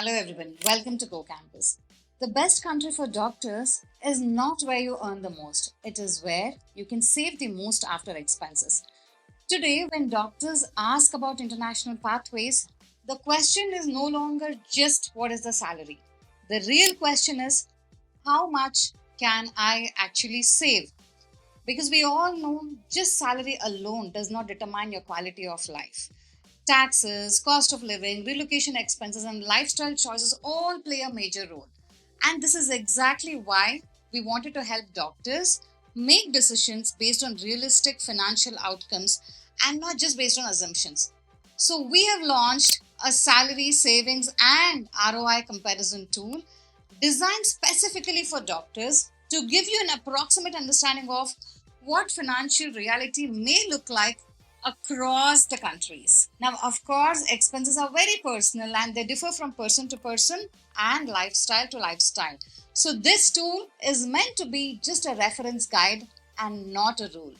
Hello everyone, welcome to Go Campus. The best country for doctors is not where you earn the most, it is where you can save the most after expenses. Today, when doctors ask about international pathways, the question is no longer just what is the salary. The real question is how much can I actually save? Because we all know just salary alone does not determine your quality of life. Taxes, cost of living, relocation expenses, and lifestyle choices all play a major role. And this is exactly why we wanted to help doctors make decisions based on realistic financial outcomes and not just based on assumptions. So, we have launched a salary, savings, and ROI comparison tool designed specifically for doctors to give you an approximate understanding of what financial reality may look like across the countries. Now, of course, expenses are very personal and they differ from person to person and lifestyle to lifestyle. So, this tool is meant to be just a reference guide and not a rule.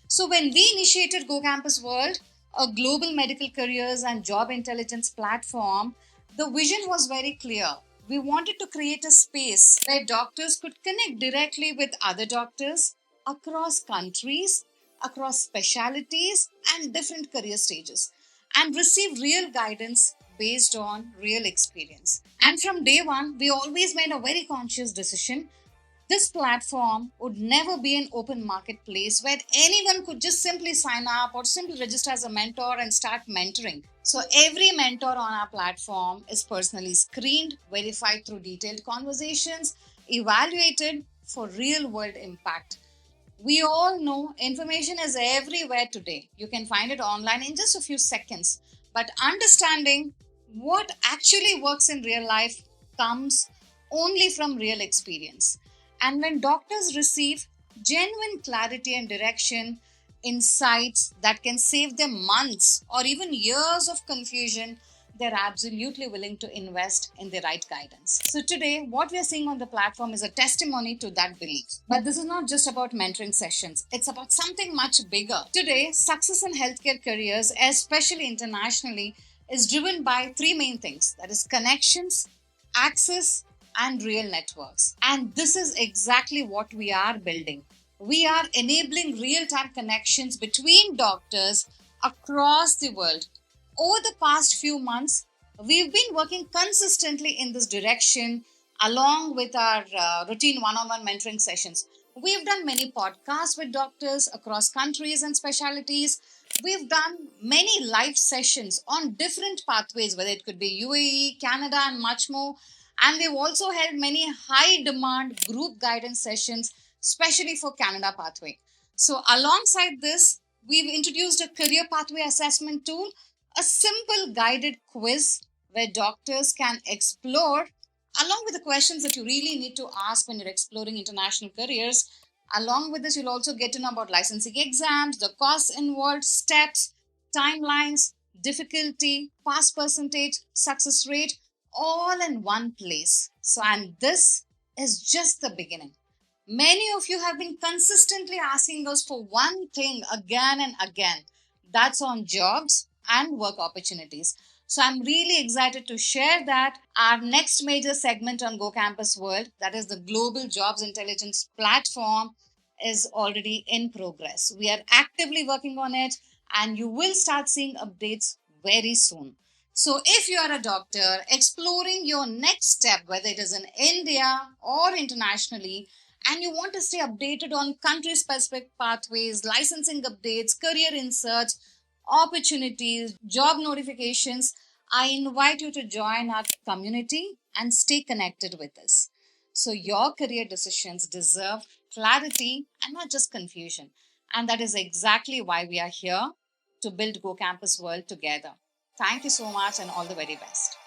So, when we initiated Go Campus World, a global medical careers and job intelligence platform, the vision was very clear. We wanted to create a space where doctors could connect directly with other doctors across countries, across specialities, and different career stages, and receive real guidance based on real experience. And from day one, we always made a very conscious decision. This platform would never be an open marketplace where anyone could just simply sign up or simply register as a mentor and start mentoring. So, every mentor on our platform is personally screened, verified through detailed conversations, evaluated for real world impact. We all know information is everywhere today. You can find it online in just a few seconds. But understanding what actually works in real life comes only from real experience. And when doctors receive genuine clarity and direction, insights that can save them months or even years of confusion, they're absolutely willing to invest in the right guidance. So, today, what we are seeing on the platform is a testimony to that belief. But this is not just about mentoring sessions, it's about something much bigger. Today, success in healthcare careers, especially internationally, is driven by three main things, that is, connections, access, and real networks. And this is exactly what we are building. We are enabling real time connections between doctors across the world. Over the past few months, we've been working consistently in this direction along with our routine one on one mentoring sessions. We've done many podcasts with doctors across countries and specialities. We've done many live sessions on different pathways, whether it could be UAE, Canada, and much more. And we've also held many high demand group guidance sessions, especially for Canada Pathway. So, alongside this, we've introduced a career pathway assessment tool, a simple guided quiz where doctors can explore, along with the questions that you really need to ask when you're exploring international careers. Along with this, you'll also get to know about licensing exams, the costs involved, steps, timelines, difficulty, pass percentage, success rate, all in one place. So, and this is just the beginning. Many of you have been consistently asking us for one thing again and again, that's on jobs and work opportunities. So I'm really excited to share that our next major segment on Go Campus World, that is the Global Jobs Intelligence Platform, is already in progress. We are actively working on it and you will start seeing updates very soon. So, if you are a doctor exploring your next step, whether it is in India or internationally, and you want to stay updated on country specific pathways, licensing updates, career inserts, opportunities, job notifications, I invite you to join our community and stay connected with us. So, your career decisions deserve clarity and not just confusion. And that is exactly why we are here to build Go Campus World together. Thank you so much and all the very best.